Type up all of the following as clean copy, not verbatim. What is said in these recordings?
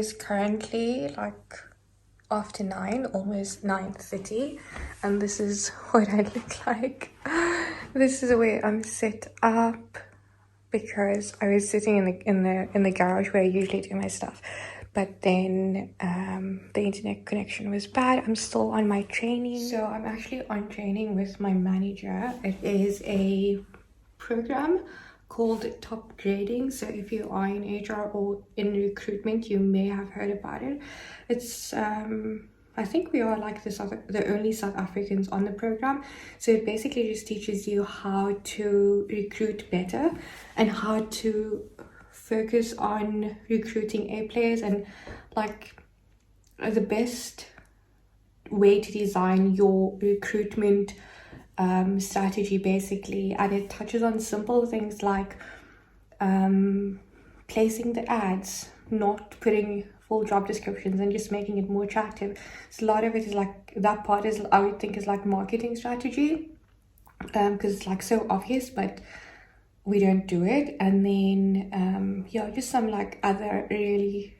is currently like after 9, almost 9:30, and this is what I look like. This is the way I'm set up because I was sitting in the garage where I usually do my stuff, but then the internet connection was bad. I'm still on my training, so I'm actually on training with my manager. It is a program called Top Grading. So if you are in HR or in recruitment, you may have heard about it. It's I think we are like the only South Africans on the program. So it basically just teaches you how to recruit better and how to focus on recruiting A players and like the best way to design your recruitment strategy basically. And it touches on simple things like placing the ads, not putting full job descriptions, and just making it more attractive. So a lot of it is like that part is, I would think, is like marketing strategy, because it's like so obvious but we don't do it. And then just some like other really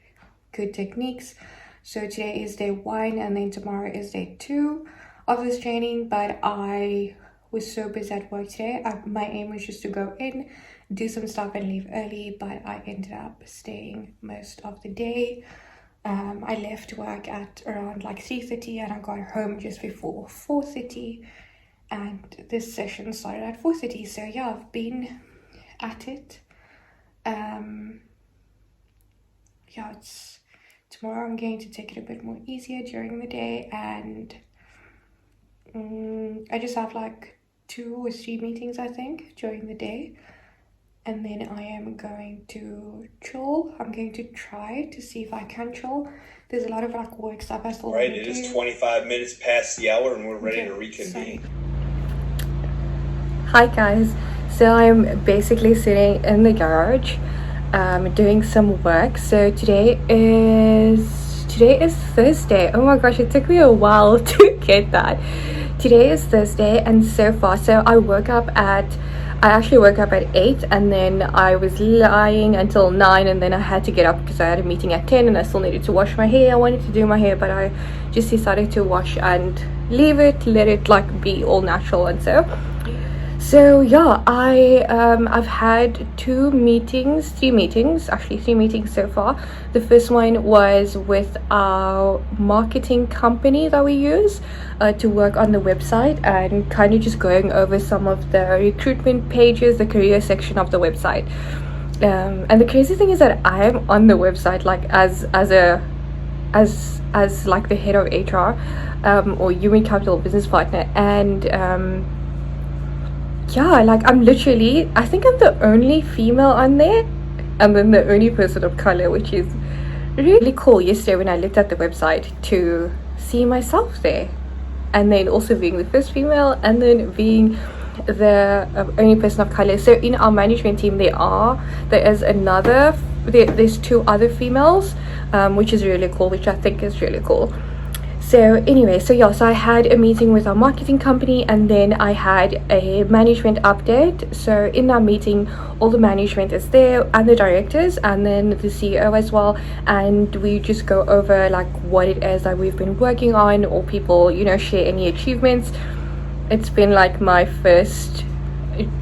good techniques. So today is day 1 and then tomorrow is day 2 of this training, but I was so busy at work today. My aim was just to go in, do some stuff and leave early, but I ended up staying most of the day. I left work at around like 3:30 and I got home just before 4:30, and this session started at 4:30. So yeah, I've been at it. It's tomorrow. I'm going to take it a bit more easier during the day, and I just have like 2 or 3 meetings I think during the day, and then I am going to chill. I'm going to try to see if I can chill. There's a lot of like work stuff I still right, it is 25 minutes past the hour and we're ready to reconvene. Hi guys, so I'm basically sitting in the garage doing some work. So today is Thursday. Oh my gosh, it took me a while to get that. Today is Thursday, and so far, I actually woke up at 8, and then I was lying until 9, and then I had to get up because I had a meeting at 10 and I still needed to wash my hair. I wanted to do my hair, but I just decided to wash and let it like be all natural. And so yeah, I've had 3 meetings so far. The first one was with our marketing company that we use to work on the website, and kind of just going over some of the recruitment pages, the career section of the website. And the crazy thing is that I am on the website like as like the head of HR or human capital business partner, and I think I'm the only female on there, and then the only person of color, which is really cool. Yesterday when I looked at the website to see myself there, and then also being the first female, and then being the only person of color. So in our management team there's 2 other females, which is really cool, which I think is really cool. So anyway, so I had a meeting with our marketing company, and then I had a management update. So in that meeting, all the management is there, and the directors, and then the CEO as well, and we just go over like what it is that we've been working on, or people share any achievements. It's been like my first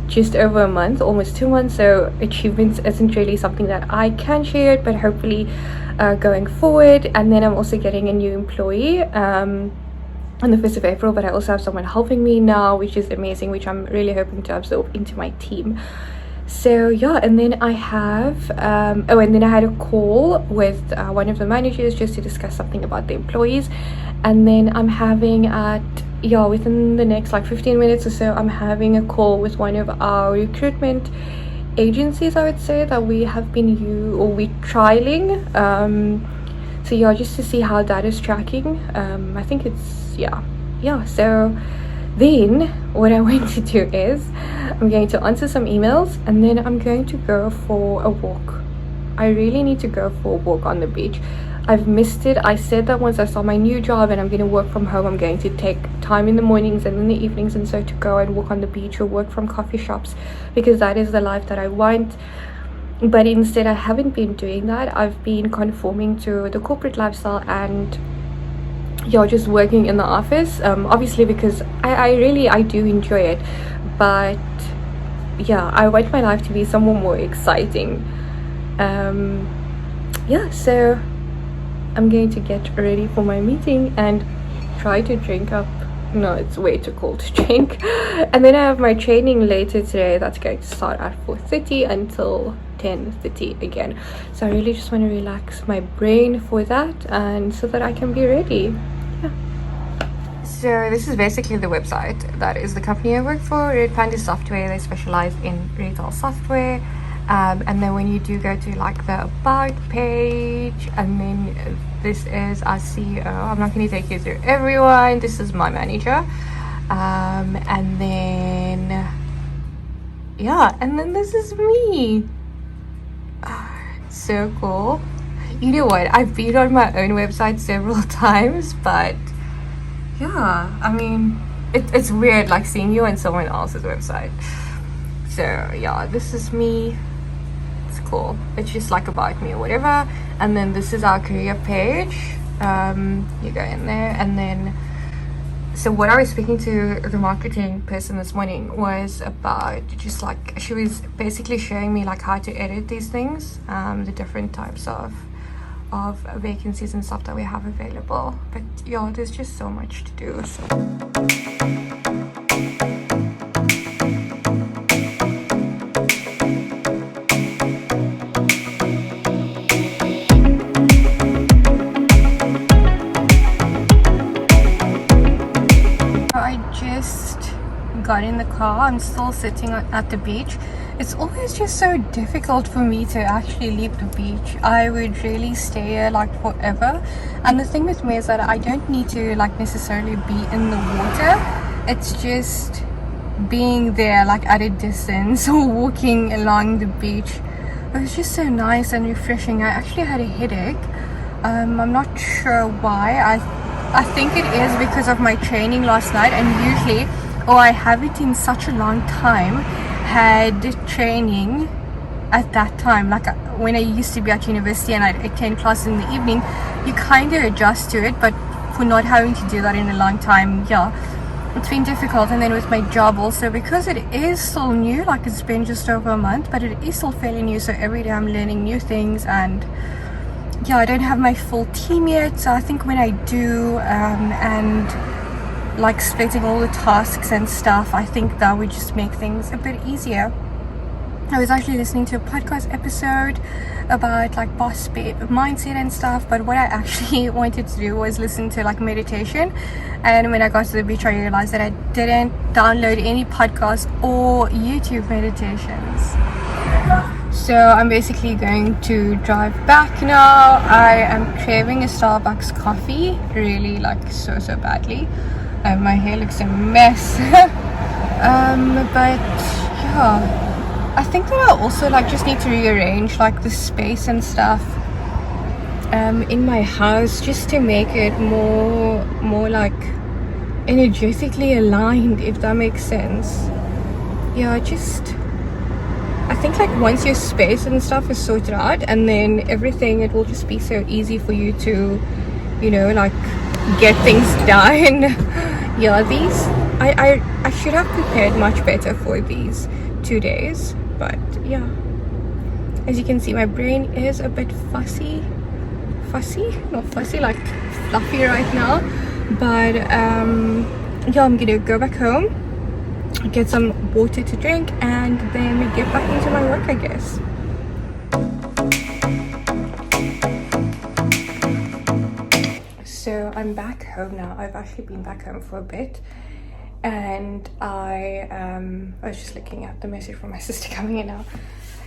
just over a month, almost 2 months, so achievements isn't really something that I can share, but hopefully going forward. And then I'm also getting a new employee on the 1st of April, but I also have someone helping me now, which is amazing, which I'm really hoping to absorb into my team. So yeah, and then I have and then I had a call with one of the managers just to discuss something about the employees. And then I'm having within the next like 15 minutes or so, I'm having a call with one of our recruitment agencies, I would say, that we have been trialing. So just to see how that is tracking. I think it's so then what I'm going to do is I'm going to answer some emails, and then I'm going to go for a walk. I really need to go for a walk on the beach. I've missed it. I said that once I start my new job and I'm going to work from home, I'm going to take time in the mornings and in the evenings and so to go and walk on the beach or work from coffee shops, because that is the life that I want. but instead I haven't been doing that. I've been conforming to the corporate lifestyle and just working in the office, obviously because I do enjoy it, but I want my life to be somewhat more exciting. So I'm going to get ready for my meeting and try to drink up. No, it's way too cold to drink. And then I have my training later today that's going to start at 4:30 until 10:30 again. So I really just want to relax my brain for that, and so that I can be ready. So this is basically the website. That is the company I work for, Red Panda Software. They specialize in retail software. And then when you do go to like the about page, and then this is our CEO. I'm not going to take you through everyone. This is my manager. And then this is me. So cool. You know what? I've been on my own website several times, but I mean, it's weird like seeing you on someone else's website. So this is me. It's cool. It's just like about me or whatever. And then this is our career page. You go in there, and then so what I was speaking to the marketing person this morning was about just like, she was basically showing me like how to edit these things, the different types of vacancies and stuff that we have available. But there's just so much to do. I just got in the car. I'm still sitting at the beach. It's always just so difficult for me to actually leave the beach. I would really stay here like forever. And the thing with me is that I don't need to like necessarily be in the water. It's just being there like at a distance or walking along the beach. It was just so nice and refreshing. I actually had a headache. I'm not sure why. I think it is because of my training last night, and usually, I haven't in such a long time had training at that time. Like when I used to be at university and I'd attend class in the evening, you kind of adjust to it, but for not having to do that in a long time, it's been difficult. And then with my job also, because it is still new, like it's been just over a month, but it is still fairly new, so every day I'm learning new things. And I don't have my full team yet, so I think when I do, and like splitting all the tasks and stuff, I think that would just make things a bit easier. I was actually listening to a podcast episode about like boss mindset and stuff, but what I actually wanted to do was listen to like meditation. And when I got to the beach, I realized that I didn't download any podcasts or YouTube meditations. So I'm basically going to drive back now. I am craving a Starbucks coffee really, like so badly. My hair looks a mess. But I think that I also like just need to rearrange like the space and stuff in my house, just to make it more like energetically aligned, if that makes sense. I think like once your space and stuff is sorted out, and then everything, it will just be so easy for you to, like get things done. These I should have prepared much better for these 2 days, but as you can see, my brain is a bit fussy, not fussy, like fluffy right now. But I'm gonna go back home, get some water to drink, and then get back into my work, I guess. So I'm back home now. I've actually been back home for a bit, and I was just looking at the message from my sister coming in now,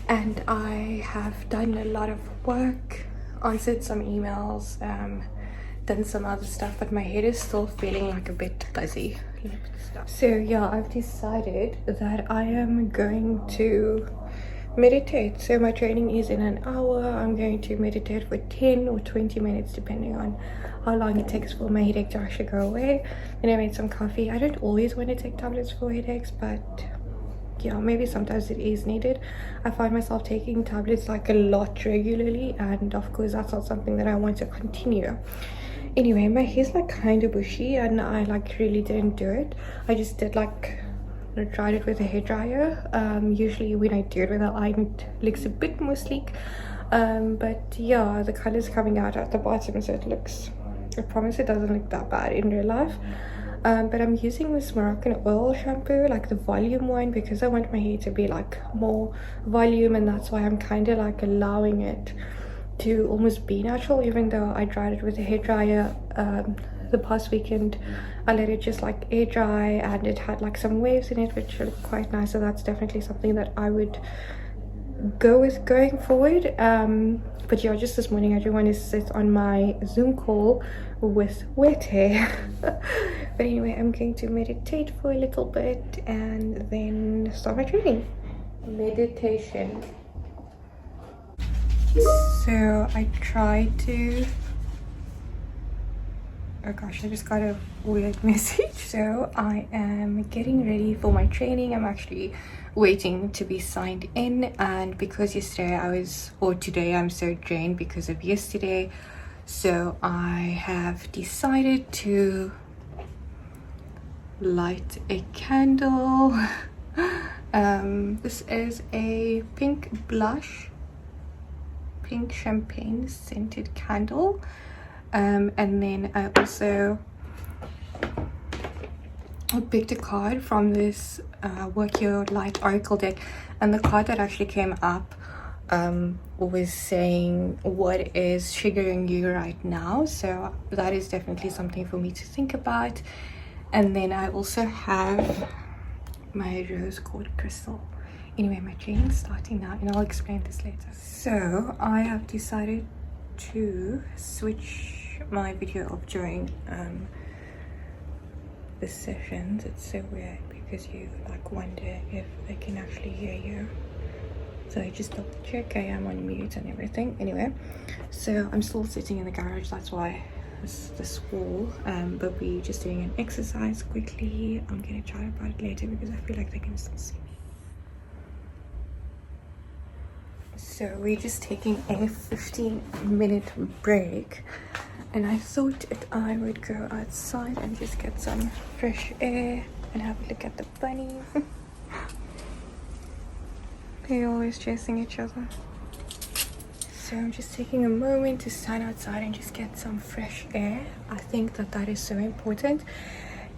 and I have done a lot of work, answered some emails, done some other stuff, but my head is still feeling like a bit fuzzy. So I've decided that I am going to meditate. So my training is in an hour. I'm going to meditate for 10 or 20 minutes depending on how long it takes for my headache to actually go away. Then I made some coffee. I don't always want to take tablets for headaches, but yeah, maybe sometimes it is needed. I find myself taking tablets like a lot regularly, and of course that's not something that I want to continue. Anyway, my hair's like kind of bushy and I like really didn't do it. I just did like, I dried it with a hairdryer. Usually when I do it with an iron, it looks a bit more sleek. But yeah, the color's coming out at the bottom, so it looks, I promise it doesn't look that bad in real life. But I'm using this Moroccan oil shampoo, like the volume one, because I want my hair to be like more volume, and that's why I'm kind of like allowing it to almost be natural, even though I dried it with a hairdryer. The past weekend I let it just like air dry, and it had like some waves in it which look quite nice, so that's definitely something that I would go with going forward. But yeah, just this morning I do want to sit on my Zoom call with wet hair. But anyway, I'm going to meditate for a little bit and then start my training. Meditation. So I tried to, oh gosh, I just got a weird message. So I am getting ready for my training. I'm actually waiting to be signed in, and because today I'm so drained because of yesterday, so I have decided to light a candle. This is a pink blush, pink champagne scented candle. And then I also picked a card from this Work Your Light Oracle deck, and the card that actually came up was saying what is triggering you right now, so that is definitely something for me to think about. And then I also have my rose gold crystal. Anyway, my training's starting now and I'll explain this later. So I have decided to switch my video up during the sessions. It's so weird because you like wonder if they can actually hear you, so I just double check I am on mute and everything. Anyway, so I'm still sitting in the garage, that's why this wall, but we're just doing an exercise quickly. I'm gonna chat about it later because I feel like they can still see me. So we're just taking a 15-minute break, and I thought that I would go outside and just get some fresh air and have a look at the bunny. They're always chasing each other. So I'm just taking a moment to stand outside and just get some fresh air. I think that is so important.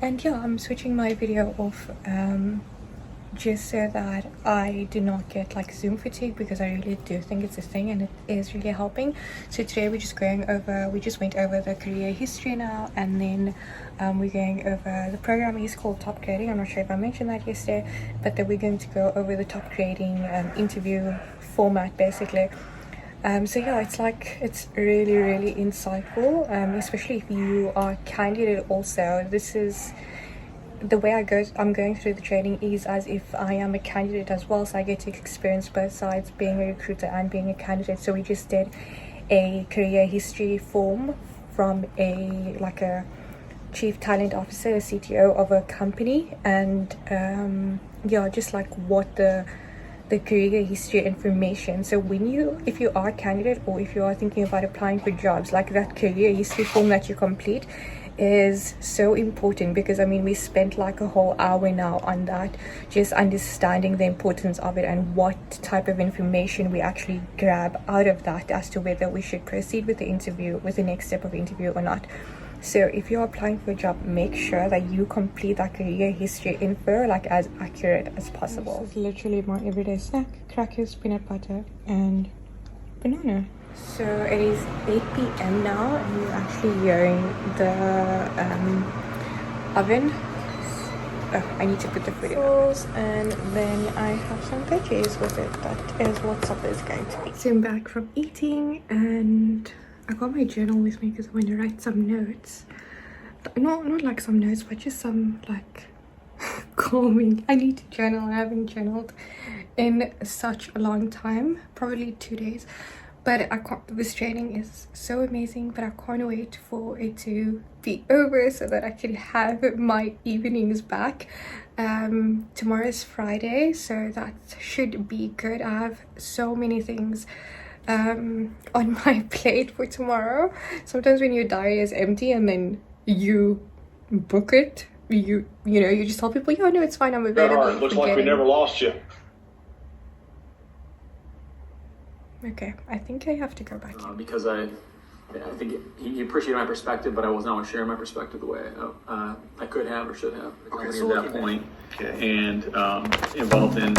And yeah, I'm switching my video off just so that I do not get like Zoom fatigue, because I really do think it's a thing and it is really helping. So today we just went over the career history now, and then we're going over the program is called Top Grading. I'm not sure if I mentioned that yesterday, but then we're going to go over the top grading interview format basically. So yeah, it's really insightful, especially if you are a candidate also. This is the way I'm going through the training is as if I am a candidate as well, so I get to experience both sides, being a recruiter and being a candidate. So we just did a career history form from a chief talent officer, a CTO of a company, and yeah, just like what the career history information. So if you are a candidate or if you are thinking about applying for jobs, like that career history form that you complete is so important, because I mean we spent like a whole hour now on that, just understanding the importance of it and what type of information we actually grab out of that as to whether we should proceed with the interview, with the next step of the interview or not. So if you're applying for a job, make sure that you complete that career history info like as accurate as possible. This is literally my everyday snack: crackers, peanut butter and banana. So it is 8 p.m. now, and you're actually hearing the oven. Oh, I need to put the food in, and then I have some veggies with it. That is what supper is going to be. So I'm back from eating, and I got my journal with me because I want to write some notes. Not like some notes, but just some like calming. I need to journal. I haven't journaled in such a long time, probably 2 days. But this training is so amazing, but I can't wait for it to be over so that I can have my evenings back. Tomorrow is Friday, so that should be good. I have so many things on my plate for tomorrow. Sometimes when your diary is empty and then you book it, you know, you just tell people, yeah, no, it's fine, I'm available. All right, looks like we never lost you. Okay, I think I have to go back. Because I think he appreciated my perspective, but I was not sharing my perspective the way I could have or should have. Okay, so at that point, and involved in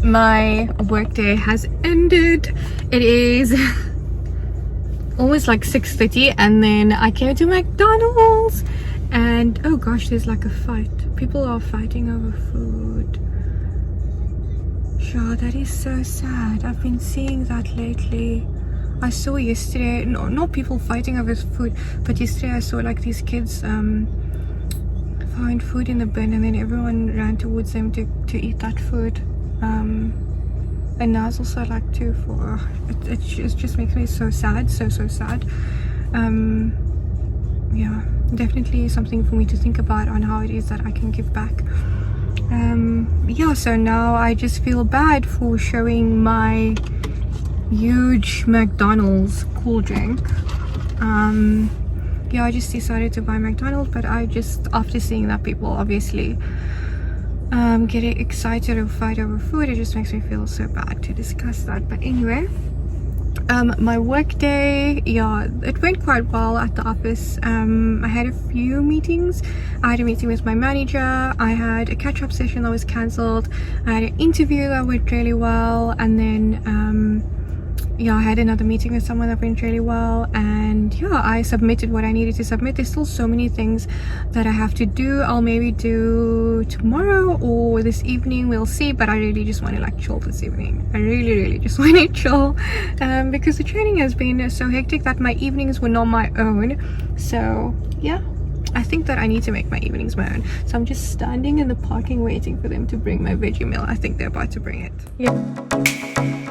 my workday has ended. It is almost like 6:30 and then I came to McDonald's and oh gosh, there's like a fight. People are fighting over food. Sure, that is so sad. I've been seeing that lately. I saw yesterday, no, not people fighting over food, but yesterday I saw like these kids find food in the bin and then everyone ran towards them to eat that food. And now it's also like 2 4. It just makes me so sad, so sad. Yeah, definitely something for me to think about on how it is that I can give back. Yeah, so now I just feel bad for showing my huge McDonald's cool drink. Yeah, I just decided to buy McDonald's, but I just, after seeing that people obviously getting excited or fight over food, it just makes me feel so bad to discuss that. But anyway, my work day, yeah, it went quite well at the office. I had a few meetings. I had a meeting with my manager, I had a catch-up session that was cancelled, I had an interview that went really well, and then yeah, I had another meeting with someone that went really well, and yeah, I submitted what I needed to submit. There's still so many things that I have to do. I'll maybe do tomorrow or this evening, we'll see, but I really just want to like chill this evening. I really just want to chill because the training has been so hectic that my evenings were not my own. So yeah, I think that I need to make my evenings my own. So I'm just standing in the parking waiting for them to bring my veggie meal. I think they're about to bring it. Yeah.